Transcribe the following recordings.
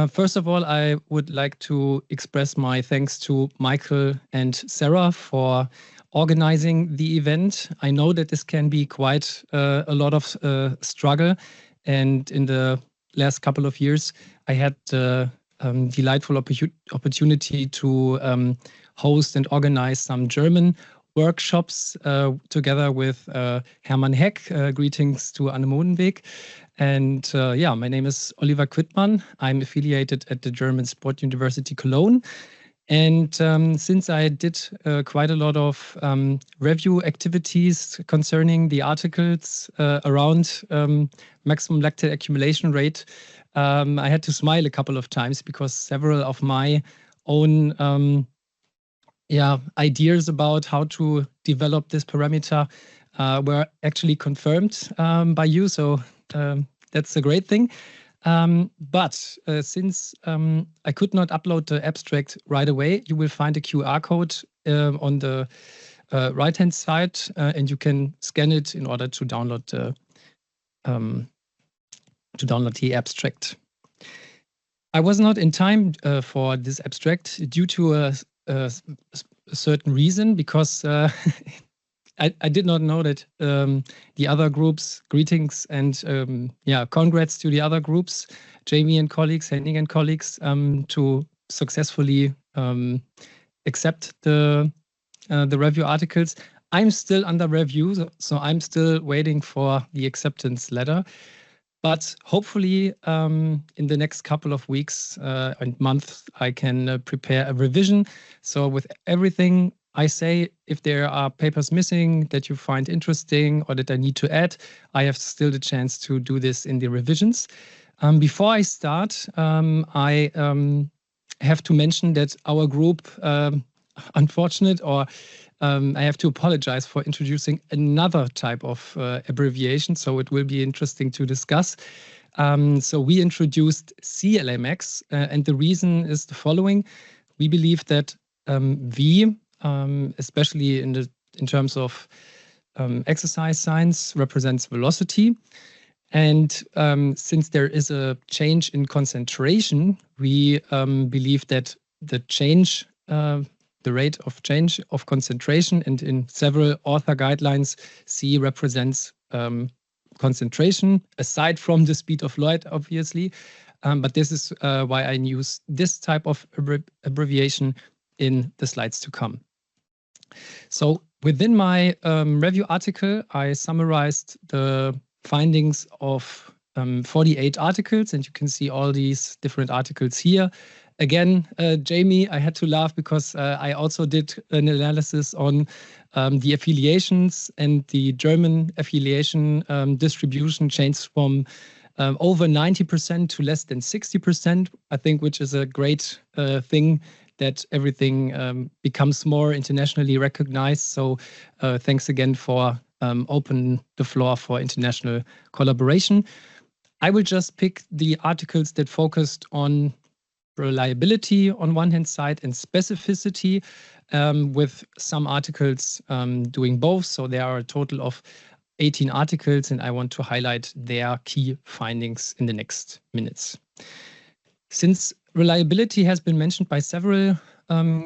First of all, I would like to express my thanks to Michael and Sarah for organizing the event. I know that this can be quite a lot of struggle, and in the last couple of years, I had the delightful opportunity to host and organize some German workshops together with Hermann Heck. Greetings to Anne Modenweg. And yeah, my name is Oliver Quittmann. I'm affiliated at the German Sport University Cologne. And since I did quite a lot of review activities concerning the articles around maximum lactate accumulation rate, I had to smile a couple of times because several of my own ideas about how to develop this parameter were actually confirmed by you. So that's a great thing. But since I could not upload the abstract right away, you will find a QR code on the right-hand side, and you can scan it in order to download the abstract. I was not in time for this abstract due to a certain reason, because I did not know that the other groups, greetings and congrats to the other groups, Jamie and colleagues, Henning and colleagues, to successfully accept the review articles. I'm still under review, so I'm still waiting for the acceptance letter. But hopefully in the next couple of weeks and months, I can prepare a revision. So with everything I say, if there are papers missing that you find interesting or that I need to add, I have still the chance to do this in the revisions. Before I start, I have to mention that our group, unfortunate, or I have to apologize for introducing another type of abbreviation, so it will be interesting to discuss. So we introduced CLMX, and the reason is the following. We believe that V, especially in terms of exercise science, represents velocity. And since there is a change in concentration, we believe that the change, the rate of change of concentration, and in several author guidelines, C represents concentration, aside from the speed of light, obviously. But this is why I use this type of abbreviation in the slides to come. So within my review article, I summarized the findings of 48 articles, and you can see all these different articles here. Again, Jamie, I had to laugh because I also did an analysis on the affiliations, and the German affiliation distribution changed from over 90% to less than 60%, I think, which is a great thing, that everything becomes more internationally recognized. So thanks again for opening the floor for international collaboration. I will just pick the articles that focused on reliability on one hand side and specificity, with some articles doing both. So there are a total of 18 articles, and I want to highlight their key findings in the next minutes. Since reliability has been mentioned by several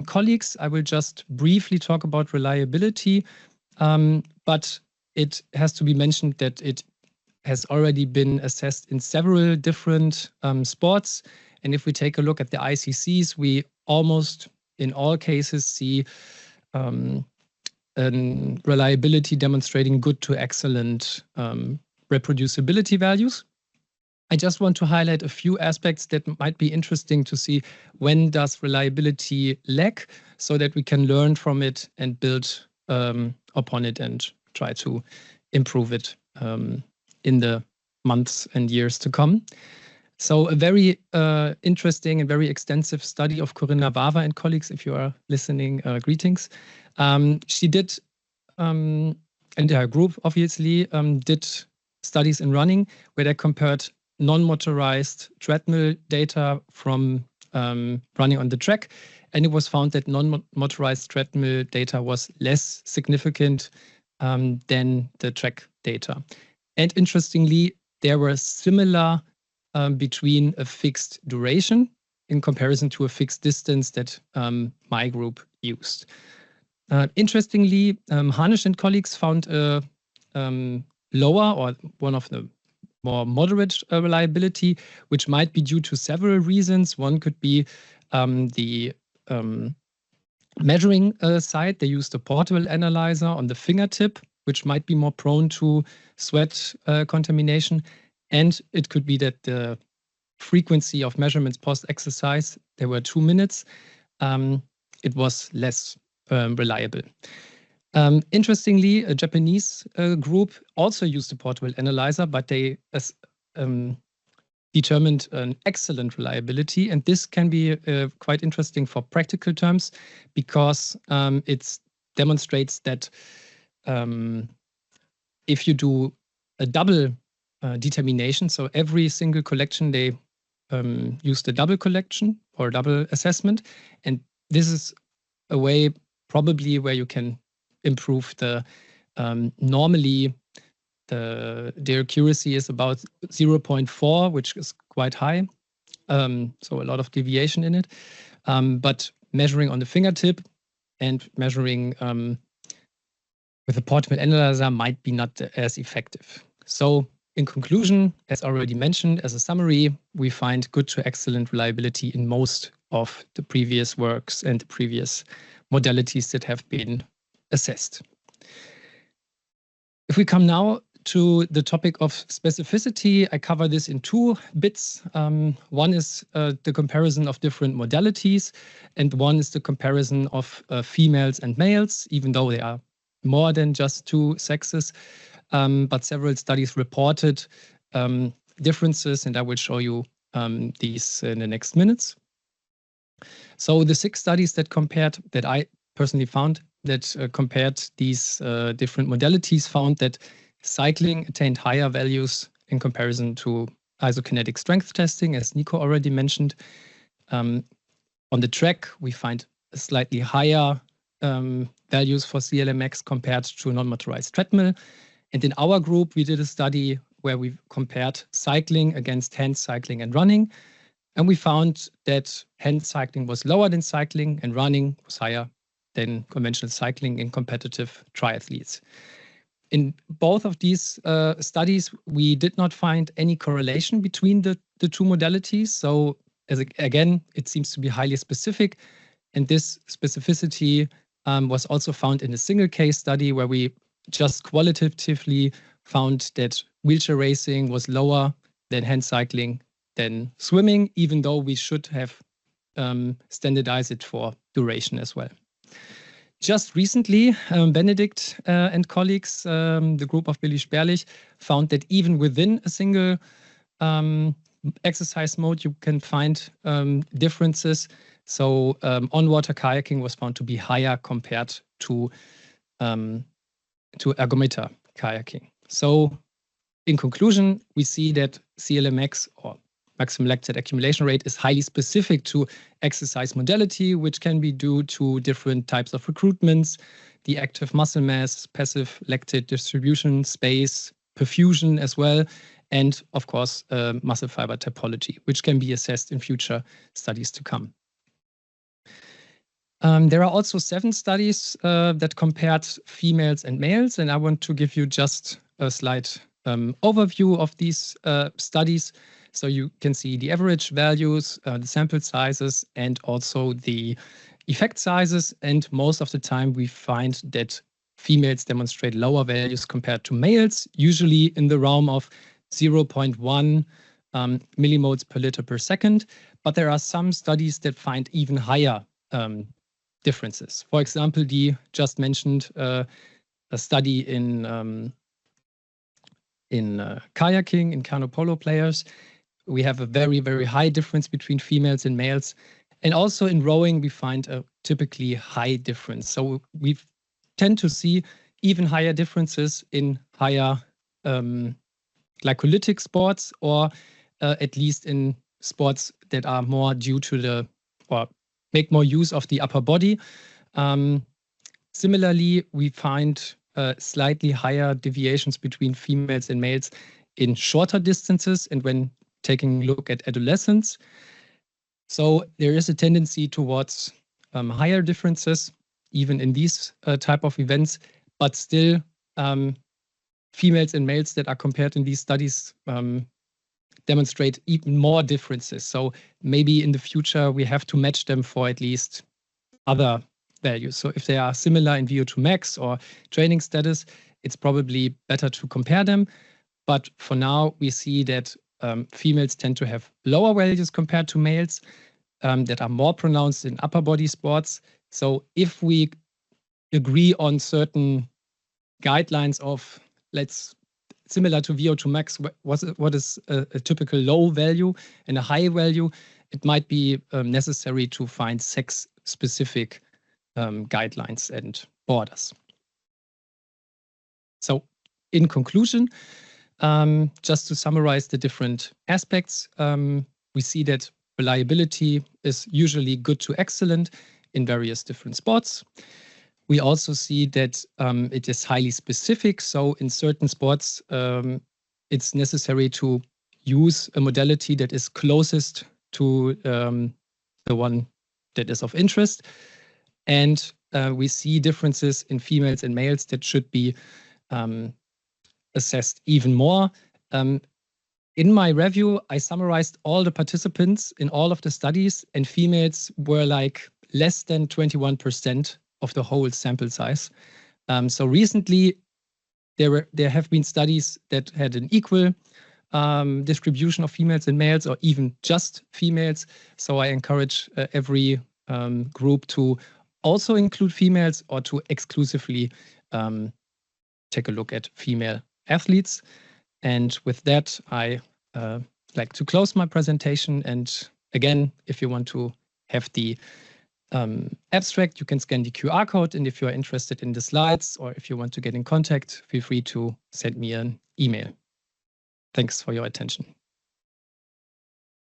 colleagues, I will just briefly talk about reliability, but it has to be mentioned that it has already been assessed in several different sports. And if we take a look at the ICCs, we almost in all cases see reliability demonstrating good to excellent reproducibility values. I just want to highlight a few aspects that might be interesting to see when does reliability lack, so that we can learn from it and build upon it and try to improve it in the months and years to come. So a very interesting and very extensive study of Corinna Wawa and colleagues, if you are listening, greetings. She did, and her group obviously, did studies in running where they compared non-motorized treadmill data from running on the track. And it was found that non-motorized treadmill data was less significant than the track data. And interestingly, there were similar between a fixed duration in comparison to a fixed distance that my group used. Interestingly, Harnisch and colleagues found a lower, or one of the more moderate reliability, which might be due to several reasons. One could be the measuring side. They used a portable analyzer on the fingertip, which might be more prone to sweat contamination. And it could be that the frequency of measurements post-exercise, there were 2 minutes, it was less reliable. Interestingly, a Japanese group also used a portable analyzer, but they determined an excellent reliability. And this can be quite interesting for practical terms, because it demonstrates that if you do a double determination, so every single collection, they used a double collection or double assessment. And this is a way probably where you can improve the normally the accuracy is about 0.4, which is quite high, so a lot of deviation in it, but measuring on the fingertip and measuring with a portable analyzer might be not as effective. So in conclusion, as already mentioned, as a summary, we find good to excellent reliability in most of the previous works and the previous modalities that have been assessed. If we come now to the topic of specificity, I cover this in 2 bits. One is the comparison of different modalities, and one is the comparison of females and males, even though they are more than just 2 sexes. But several studies reported differences, and I will show you these in the next minutes. So the 6 studies that I personally found that compared these different modalities found that cycling attained higher values in comparison to isokinetic strength testing, as Nico already mentioned. On the track, we find slightly higher values for CLMX compared to a non-motorized treadmill. And in our group, we did a study where we compared cycling against hand cycling and running. And we found that hand cycling was lower than cycling and running was higher than conventional cycling in competitive triathletes. In both of these studies, we did not find any correlation between the 2 modalities. So again, it seems to be highly specific. And this specificity was also found in a single case study where we just qualitatively found that wheelchair racing was lower than hand cycling than swimming, even though we should have standardized it for duration as well. Just recently, Benedikt and colleagues, the group of Billy Sperlich, found that even within a single exercise mode, you can find differences. So on-water kayaking was found to be higher compared to ergometer kayaking. So in conclusion, we see that CLMX, or maximum lactate accumulation rate, is highly specific to exercise modality, which can be due to different types of recruitments, the active muscle mass, passive lactate distribution, space, perfusion as well, and of course, muscle fiber typology, which can be assessed in future studies to come. There are also 7 studies that compared females and males, and I want to give you just a slight overview of these studies. So you can see the average values, the sample sizes, and also the effect sizes. And most of the time we find that females demonstrate lower values compared to males, usually in the realm of 0.1 millimoles per liter per second. But there are some studies that find even higher differences. For example, the just mentioned a study in kayaking, in canoe polo players. We have a very, very high difference between females and males. And also in rowing, we find a typically high difference. So we tend to see even higher differences in higher glycolytic sports, or at least in sports that are more due to or make more use of the upper body. Similarly, we find slightly higher deviations between females and males in shorter distances. And when taking a look at adolescents. So there is a tendency towards higher differences, even in these type of events, but still females and males that are compared in these studies demonstrate even more differences. So maybe in the future, we have to match them for at least other values. So if they are similar in VO2 max or training status, it's probably better to compare them. But for now, we see that females tend to have lower values compared to males that are more pronounced in upper body sports. So if we agree on certain guidelines of, similar to VO2 max, what is a typical low value and a high value, it might be necessary to find sex-specific guidelines and borders. So in conclusion, just to summarize the different aspects, we see that reliability is usually good to excellent in various different sports. We also see that it is highly specific. So in certain sports, it's necessary to use a modality that is closest to the one that is of interest. And we see differences in females and males that should be assessed even more. In my review, I summarized all the participants in all of the studies, and females were like less than 21% of the whole sample size. So recently, there have been studies that had an equal distribution of females and males, or even just females. So I encourage every group to also include females or to exclusively take a look at female athletes. And with that, I like to close my presentation. And again, if you want to have the abstract, you can scan the QR code. And if you are interested in the slides, or if you want to get in contact, feel free to send me an email. Thanks for your attention.